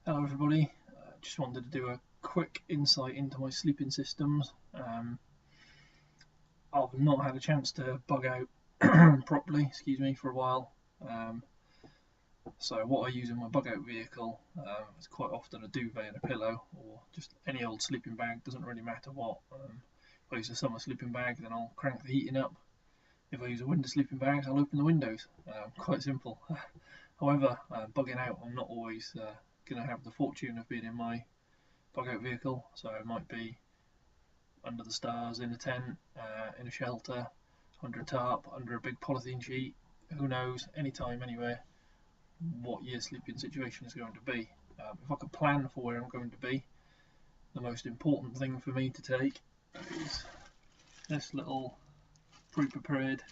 Hello everybody, just wanted to do a quick insight into my sleeping systems. I've not had a chance to bug out properly, for a while. So what I use in my bug out vehicle is quite often a duvet and a pillow, or just any old sleeping bag, doesn't really matter what. If I use a summer sleeping bag, then I'll crank the heating up. If I use a winter sleeping bag, I'll open the windows. Quite simple. However, bugging out, I'm not always going to have the fortune of being in my bug out vehicle, so it might be under the stars, in a tent, in a shelter, under a tarp, under a big polythene sheet. Who knows? Anytime, anywhere, what your sleeping situation is going to be. If I could plan for where I'm going to be, the most important thing for me to take is this little pre-prepared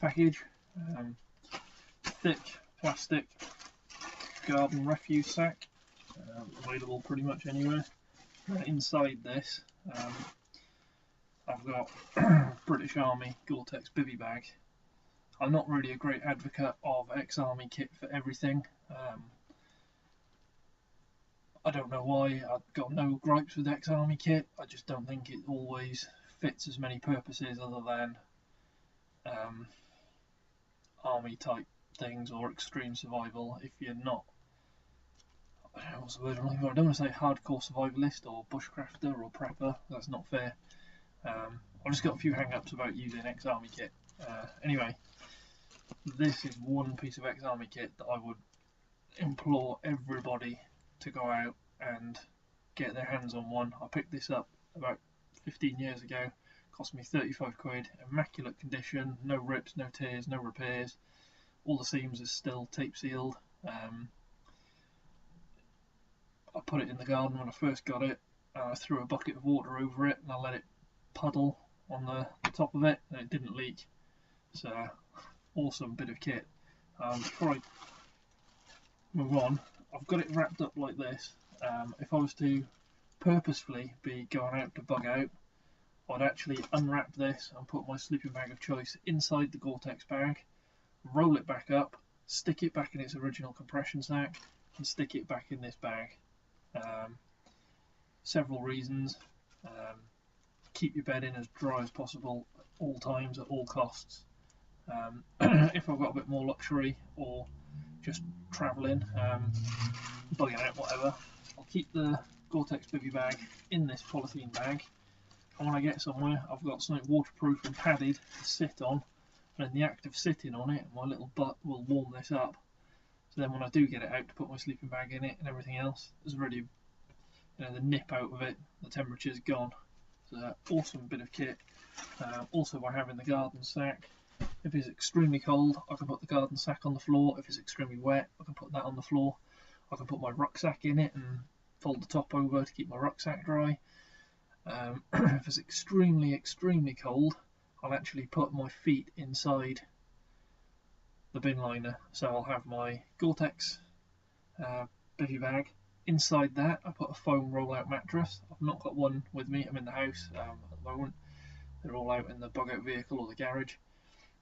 package. Thick plastic garden refuse sack, available pretty much anywhere. Inside this, I've got British Army Gore-Tex bivy bag. I'm not really a great advocate of ex-army kit for everything. I don't know why. I've got no gripes with ex-army kit. I just don't think it always fits as many purposes other than army type things or extreme survival. If you're not, I don't know what's the word I'm looking for. I don't want to say hardcore survivalist or bushcrafter or prepper. That's not fair. I've just got a few hang-ups about using ex-army kit. Anyway, this is one piece of ex-army kit that I would implore everybody to go out and get their hands on one. I picked this up about 15 years ago. Cost me 35 quid. Immaculate condition. No rips, no tears, no repairs. All the seams are still tape sealed. I put it in the garden when I first got it. I threw a bucket of water over it and I let it puddle on the top of it, and it didn't leak. It's an awesome bit of kit. Before I move on, I've got it wrapped up like this. If I was to purposefully be going out to bug out, I'd actually unwrap this and put my sleeping bag of choice inside the Gore-Tex bag, roll it back up, stick it back in its original compression sack, and stick it back in this bag. Several reasons. Keep your bed in as dry as possible at all times, at all costs. If I've got a bit more luxury or just travelling, bugging out, whatever, I'll keep the Gore-Tex bivy bag in this polythene bag, and when I get somewhere, I've got something waterproof and padded to sit on, and in the act of sitting on it, my little butt will warm this up. So then when I do get it out to put my sleeping bag in it and everything else, there's already the nip out of it, the temperature's gone. It's an awesome bit of kit. Also, by having the garden sack, if it's extremely cold, I can put the garden sack on the floor. If it's extremely wet, I can put that on the floor. I can put my rucksack in it and fold the top over to keep my rucksack dry. If it's extremely, extremely cold, I'll actually put my feet inside the bin liner. So I'll have my Gore-Tex bivy bag. Inside that, I put a foam roll-out mattress. I've not got one with me. I'm in the house at the moment. They're all out in the bug-out vehicle or the garage.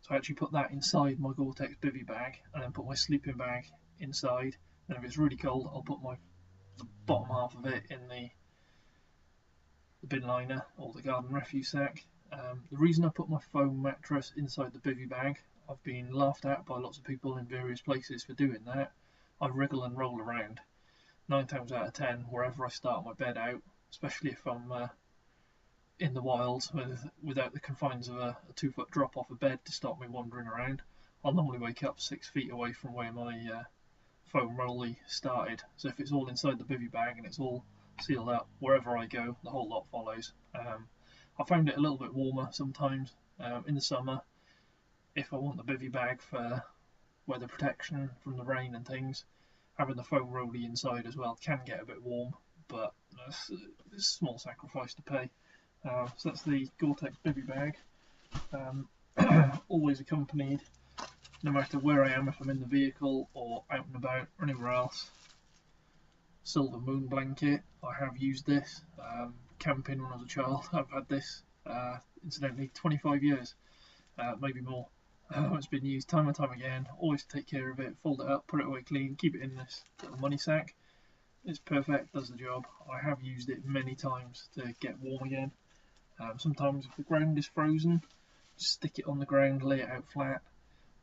So I actually put that inside my Gore-Tex bivy bag, and then put my sleeping bag inside. And if it's really cold, I'll put the bottom half of it in the bin liner or the garden refuse sack. The reason I put my foam mattress inside the bivy bag, I've been laughed at by lots of people in various places for doing that. I wriggle and roll around. 9 times out of 10, wherever I start my bed out, especially if I'm in the wilds without the confines of a 2-foot drop off a bed to stop me wandering around, I'll normally wake up 6 feet away from where my foam rolly started. So if it's all inside the bivy bag and it's all sealed up, wherever I go, the whole lot follows. I found it a little bit warmer sometimes in the summer. If I want the bivy bag for weather protection from the rain and things, having the foam rolly inside as well can get a bit warm, but it's a small sacrifice to pay. So that's the Gore-Tex bivy bag. Always accompanied, no matter where I am, if I'm in the vehicle or out and about or anywhere else. Silver Moon blanket. I have used this camping when I was a child. I've had this incidentally 25 years, maybe more. It's been used time and time again. Always take care of it, fold it up, put it away clean, keep it in this little money sack. It's perfect, does the job. I have used it many times to get warm again. Sometimes if the ground is frozen, just stick it on the ground, lay it out flat,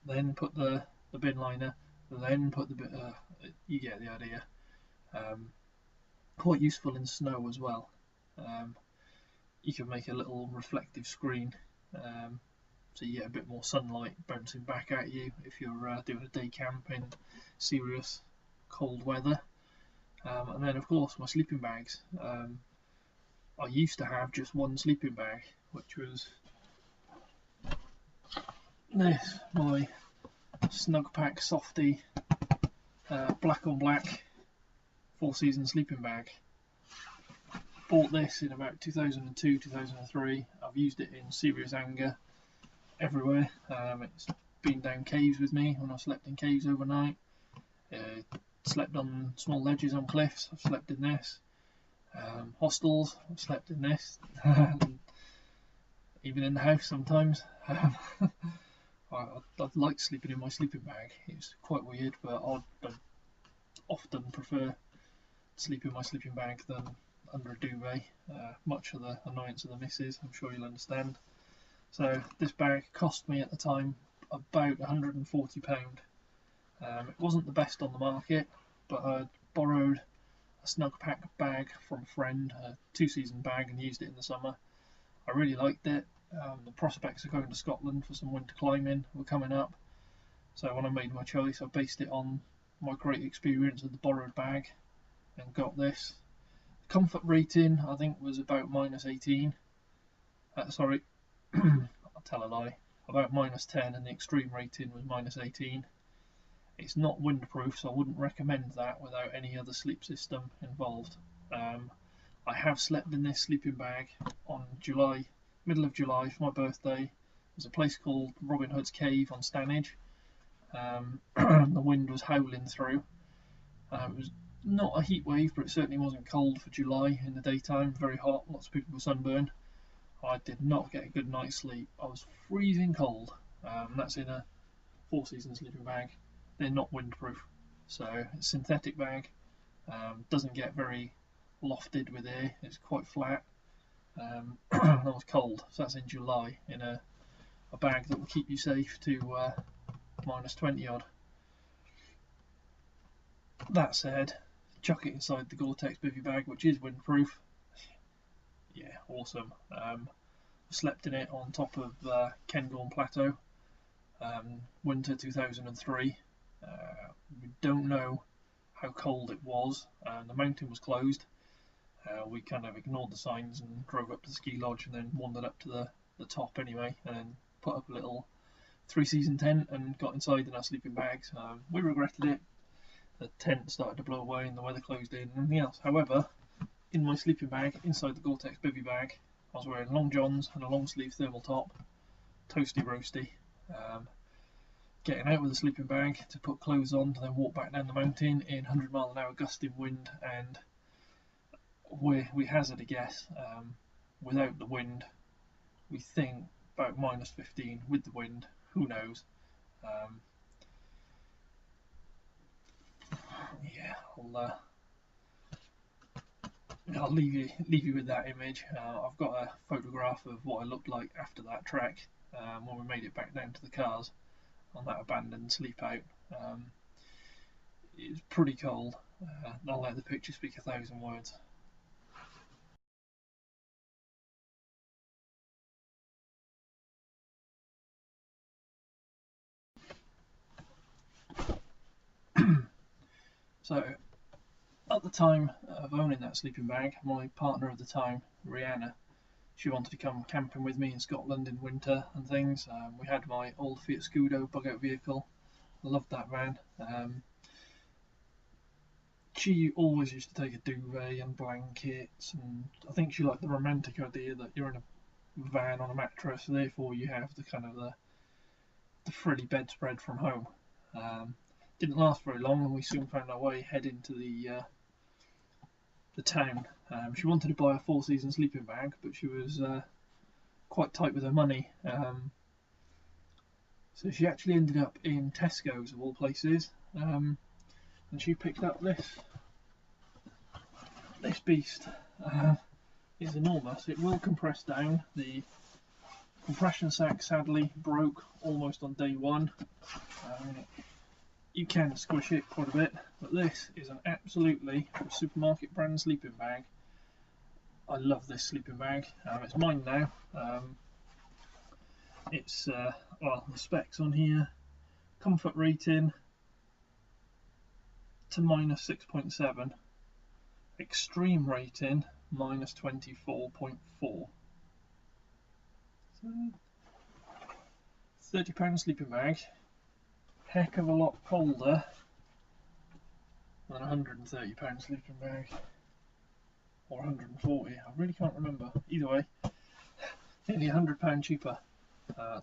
then put the bin liner, then put the you get the idea. Quite useful in snow as well. You can make a little reflective screen, so you get a bit more sunlight bouncing back at you if you're doing a day camp in serious cold weather. And then of course my sleeping bags. I used to have just one sleeping bag, which was this, my Snugpak Softy black on black 4-season sleeping bag. Bought this in about 2002, 2003. I've used it in serious anger everywhere. It's been down caves with me when I slept in caves overnight. Slept on small ledges on cliffs. I've slept in this. Hostels. I've slept in this. Even in the house sometimes. I like sleeping in my sleeping bag. It's quite weird, but I often prefer to sleep in my sleeping bag than under a duvet, much of the annoyance of the missus, I'm sure you'll understand. So this bag cost me at the time about £140. It wasn't the best on the market, but I'd borrowed a Snugpak bag from a friend, a 2-season bag, and used it in the summer. I really liked it. The prospects of going to Scotland for some winter climbing were coming up, so when I made my choice I based it on my great experience with the borrowed bag and got this. Comfort rating I think was about -18. Sorry, I'll tell a lie, about -10, and the extreme rating was -18. It's not windproof, so I wouldn't recommend that without any other sleep system involved. I have slept in this sleeping bag on middle of July for my birthday. There's a place called Robin Hood's Cave on Stanage. The wind was howling through. It was not a heat wave, but it certainly wasn't cold for July in the daytime. Very hot, lots of people were sunburned. I did not get a good night's sleep. I was freezing cold. That's in a 4-season sleeping bag. They're not windproof, so it's a synthetic bag. Doesn't get very lofted with air. It's quite flat. I was cold, so that's in July in a bag that will keep you safe to -20 odd. That said, chuck it inside the Gore-Tex bivy bag, which is windproof. Yeah, awesome. Slept in it on top of Cairngorm Plateau, winter 2003. We don't know how cold it was. The mountain was closed. We kind of ignored the signs and drove up to the ski lodge and then wandered up to the top anyway, and then put up a little 3-season tent and got inside in our sleeping bags. We regretted it. The tent started to blow away and the weather closed in and everything else. However, in my sleeping bag, inside the Gore-Tex bivy bag, I was wearing long johns and a long sleeve thermal top, toasty roasty. Getting out with the sleeping bag to put clothes on to then walk back down the mountain in 100-mile-an-hour gusting wind, and we hazard a guess, without the wind we think about -15, with the wind who knows. Yeah, I'll leave you with that image. I've got a photograph of what I looked like after that trek, when we made it back down to the cars on that abandoned sleep out. It was pretty cold. I'll let the picture speak 1,000 words. So, at the time of owning that sleeping bag, my partner at the time, Rihanna, she wanted to come camping with me in Scotland in winter and things. We had my old Fiat Scudo bug out vehicle. I loved that van. She always used to take a duvet and blankets, and I think she liked the romantic idea that you're in a van on a mattress, therefore you have the kind of the frilly bedspread from home. Didn't last very long, and we soon found our way heading to the town. She wanted to buy a 4-season sleeping bag, but she was quite tight with her money. So she actually ended up in Tesco's of all places, and she picked up this this beast is enormous. It will compress down. The compression sack sadly broke almost on day one. You can squish it quite a bit, but this is an absolutely supermarket brand sleeping bag. I love this sleeping bag. It's mine now. It's well, the specs on here: comfort rating to -6.7, extreme rating -24.4. So, £30 sleeping bag. Heck of a lot colder than £130 sleeping bag, or 140. I really can't remember. Either way, nearly £100 cheaper.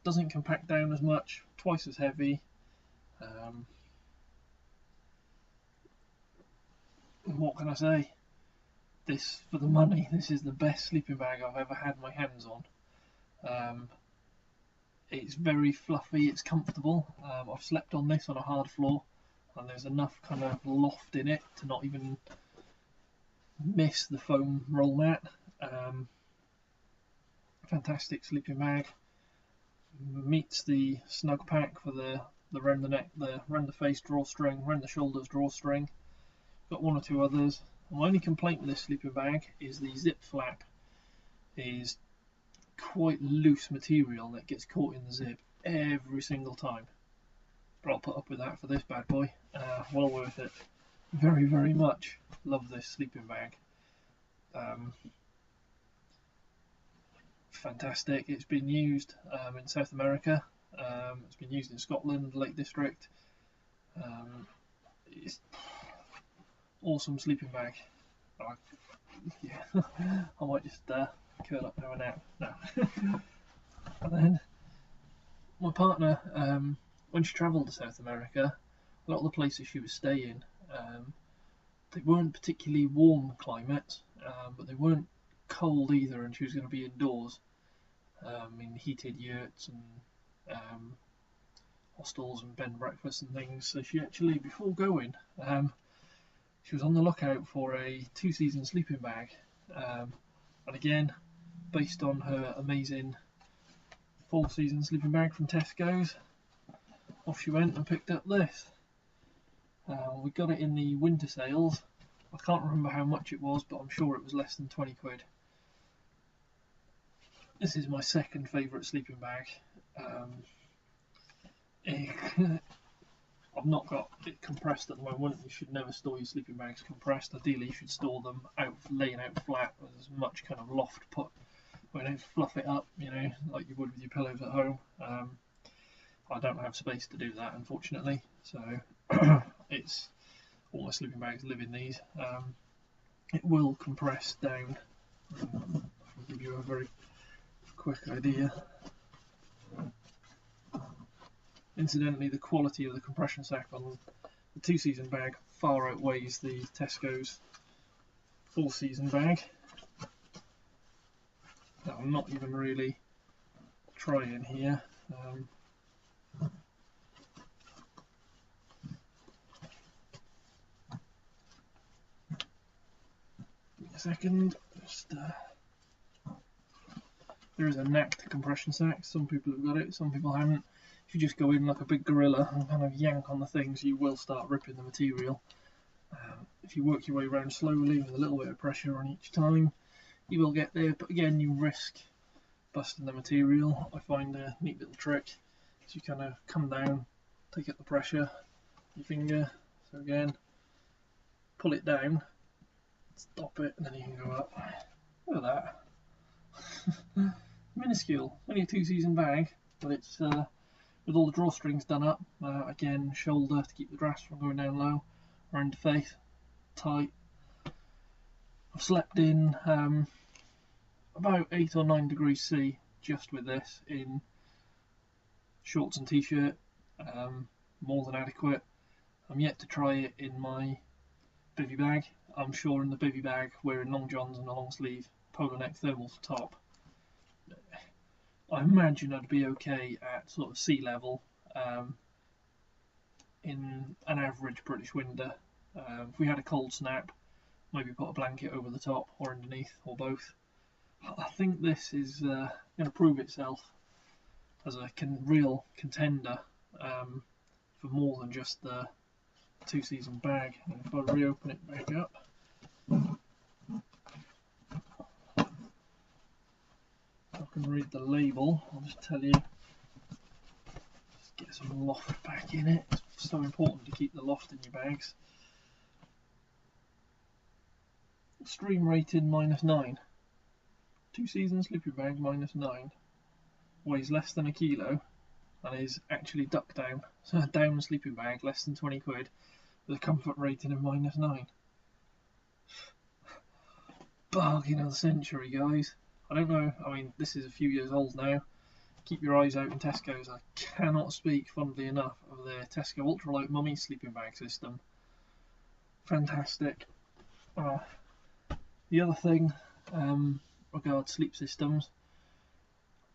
Doesn't compact down as much, twice as heavy. What can I say? This, for the money, this is the best sleeping bag I've ever had my hands on. It's very fluffy, it's comfortable. I've slept on this on a hard floor, and there's enough kind of loft in it to not even miss the foam roll mat. Fantastic sleeping bag. Meets the snug pack for the round the neck, the round the face drawstring, round the shoulders drawstring. Got one or two others. My only complaint with this sleeping bag is the zip flap is quite loose material that gets caught in the zip every single time. But I'll put up with that for this bad boy. Well worth it. Very, very much love this sleeping bag. Fantastic. It's been used in South America. It's been used in Scotland, Lake District. It's awesome sleeping bag. Yeah, I might just curl up now and out. No. And then my partner, when she travelled to South America, a lot of the places she was staying, they weren't particularly warm climates, but they weren't cold either, and she was going to be indoors in heated yurts and hostels and bed and breakfasts and things. So she actually, before going, she was on the lookout for a 2-season sleeping bag, and again, based on her amazing 4-season sleeping bag from Tesco's, off she went and picked up this. We got it in the winter sales. I can't remember how much it was, but I'm sure it was less than 20 quid. This is my second favourite sleeping bag. I've not got it compressed at the moment. You should never store your sleeping bags compressed. Ideally, you should store them out, laying out flat, with as much kind of loft put, where you don't fluff it up, you know, like you would with your pillows at home. I don't have space to do that, unfortunately. So it's all my sleeping bags live in these. It will compress down. I'll give you a very quick idea. Incidentally, the quality of the compression sack on the 2-season bag far outweighs the Tesco's 4-season bag. Now, I'm not even really trying here. Give me a second. There is a knacked compression sack. Some people have got it, some people haven't. If you just go in like a big gorilla and kind of yank on the things, you will start ripping the material. If you work your way around slowly with a little bit of pressure on each time, you will get there, but again, you risk busting the material. I find a neat little trick is you kind of come down, take up the pressure, your finger, so again, pull it down, stop it, and then you can go up. Look at that. Minuscule, only a 2-season bag, but it's with all the drawstrings done up. Again, shoulder to keep the grass from going down low, around the face, tight. I've slept in about 8 or 9 degrees C just with this, in shorts and t-shirt, more than adequate. I'm yet to try it in my bivvy bag. I'm sure in the bivvy bag, wearing long johns and a long sleeve polo neck thermal top, I imagine I'd be okay at sort of sea level in an average British winter. If we had a cold snap, maybe put a blanket over the top or underneath or both. I think this is going to prove itself as a real contender for more than just the 2-season bag. And if I reopen it back up, I can read the label. I'll just tell you, just get some loft back in it. It's so important to keep the loft in your bags. Extreme rating -9. 2-season sleeping bag -9. Weighs less than a kilo and is actually duck down. So a down sleeping bag, less than 20 quid, with a comfort rating of -9. Bargain of the century, guys. I don't know, I mean, this is a few years old now. Keep your eyes out in Tesco's. I cannot speak fondly enough of their Tesco Ultralight Mummy sleeping bag system. Fantastic. The other thing, regards sleep systems,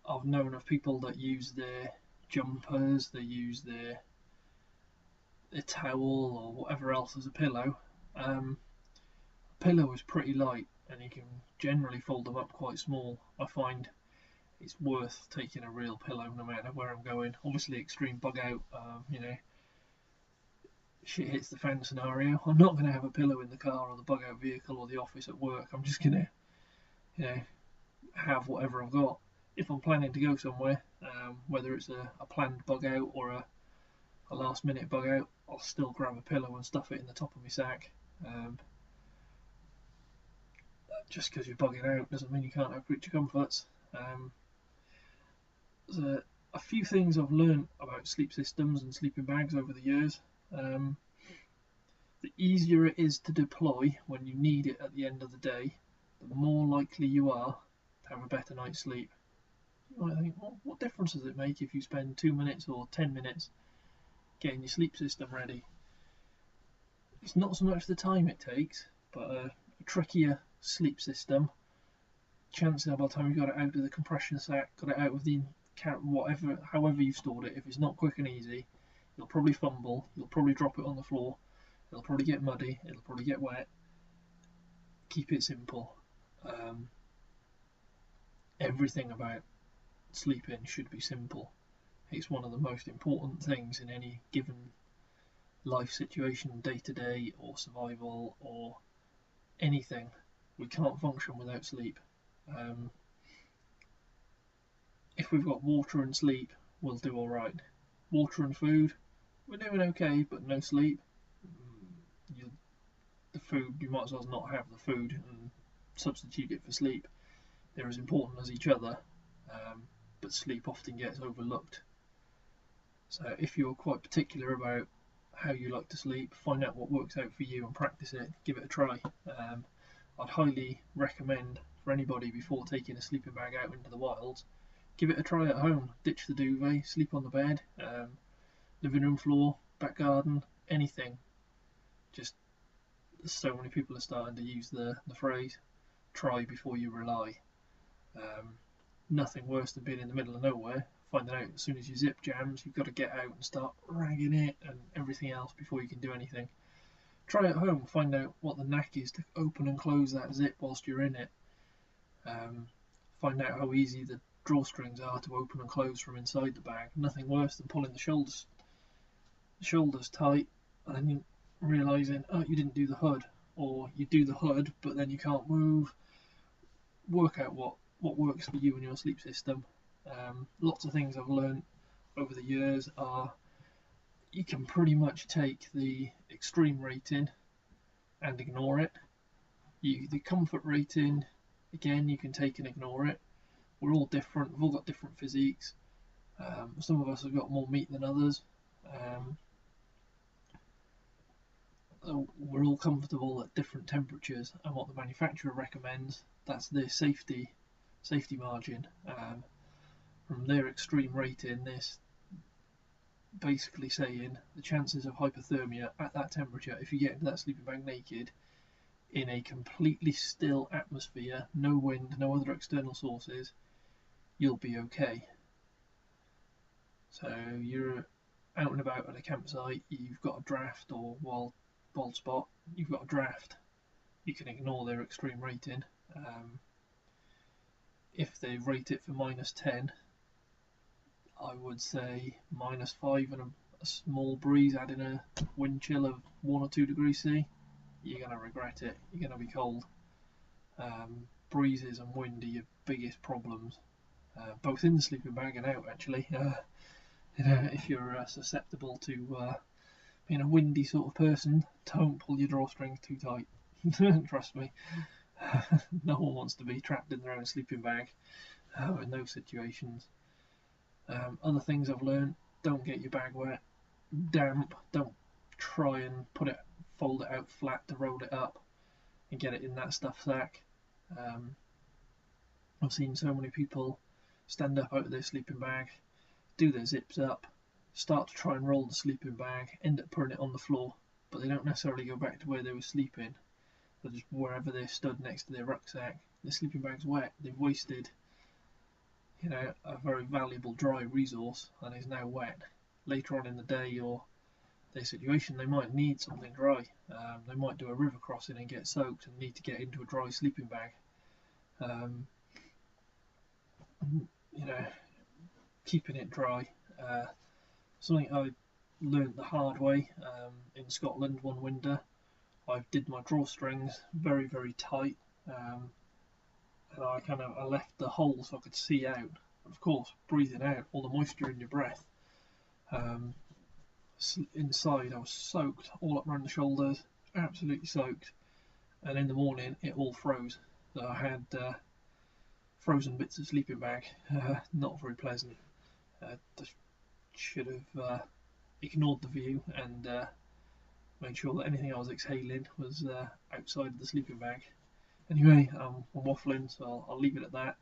I've known of people that use their jumpers, they use their towel or whatever else as a pillow. Pillow is pretty light and you can generally fold them up quite small. I find it's worth taking a real pillow no matter where I'm going. Obviously extreme bug out, you know, shit hits the fan scenario. I'm not going to have a pillow in the car or the bug out vehicle or the office at work. I'm just going to, you know, have whatever I've got. If I'm planning to go somewhere, whether it's a planned bug out or a last minute bug out, I'll still grab a pillow and stuff it in the top of my sack. Just because you're bugging out doesn't mean you can't have creature comforts. There's a few things I've learned about sleep systems and sleeping bags over the years. The easier it is to deploy when you need it at the end of the day, the more likely you are to have a better night's sleep. You might think, well, what difference does it make if you spend 2 minutes or 10 minutes getting your sleep system ready? It's not so much the time it takes, but a trickier sleep system, chances are by the time you got it out of the compression sack, got it out of the whatever, however you've stored it, if it's not quick and easy, you'll probably fumble, you'll probably drop it on the floor, it'll probably get muddy, it'll probably get wet. Keep it simple. Everything about sleeping should be simple. It's one of the most important things in any given life situation, day to day or survival or anything. We can't function without sleep. If we've got water and sleep, we'll do alright. Water and food, we're doing okay, but no sleep, the food, you might as well not have the food and substitute it for sleep. They're as important as each other, but sleep often gets overlooked. So if you're quite particular about how you like to sleep, find out what works out for you and practice it, give it a try. I'd highly recommend for anybody before taking a sleeping bag out into the wilds, give it a try at home. Ditch the duvet, sleep on the bed, living room floor, back garden, anything. Just so many people are starting to use the phrase try before you rely. Nothing worse than being in the middle of nowhere, finding out as soon as your zip jams you've got to get out and start ragging it and everything else before you can do anything. Try at home, find out what the knack is to open and close that zip whilst you're in it. Find out how easy the drawstrings are to open and close from inside the bag. Nothing worse than pulling the shoulders tight and then realising, oh, you didn't do the hood, or you do the hood but then you can't move. Work out what works for you and your sleep system. Lots of things I've learned over the years are you can pretty much take the extreme rating and ignore it. The comfort rating, again, you can take and ignore it. We're all different, we've all got different physiques. Some of us have got more meat than others. We're all comfortable at different temperatures, and what the manufacturer recommends, that's their safety margin. From their extreme rating, this basically saying the chances of hypothermia at that temperature, if you get into that sleeping bag naked in a completely still atmosphere, no wind, no other external sources, you'll be okay. So you're out and about at a campsite, you've got a draft, or bald spot, you've got a draft, you can ignore their extreme rating. If they rate it for -10, I would say -5 and a small breeze, adding a wind chill of 1 or 2 degrees C, you're going to regret it. You're going to be cold. Breezes and wind are your biggest problems, both in the sleeping bag and out, actually. If you're susceptible to being a windy sort of person, don't pull your drawstrings too tight. Trust me. No one wants to be trapped in their own sleeping bag in those situations. Other things I've learned: don't get your bag wet, damp. Don't try and fold it out flat to roll it up and get it in that stuff sack. I've seen so many people stand up out of their sleeping bag, do their zips up, start to try and roll the sleeping bag, end up putting it on the floor, but they don't necessarily go back to where they were sleeping. They're just wherever they stood next to their rucksack. The sleeping bag's wet. They've wasted, a very valuable dry resource, and is now wet. Later on in the day or their situation, they might need something dry. They might do a river crossing and get soaked and need to get into a dry sleeping bag. Keeping it dry. Something I learnt the hard way in Scotland one winter. I did my drawstrings very, very tight, and I left the hole so I could see out. Of course, breathing out all the moisture in your breath. Inside, I was soaked all up around the shoulders, absolutely soaked. And in the morning, it all froze. So I had frozen bits of sleeping bag. Not very pleasant. Just should have ignored the view and made sure that anything I was exhaling was outside of the sleeping bag. Anyway, I'm waffling, so I'll leave it at that.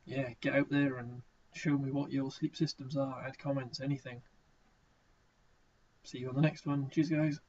Get out there and show me what your sleep systems are. Add comments, anything. See you on the next one. Cheers, guys.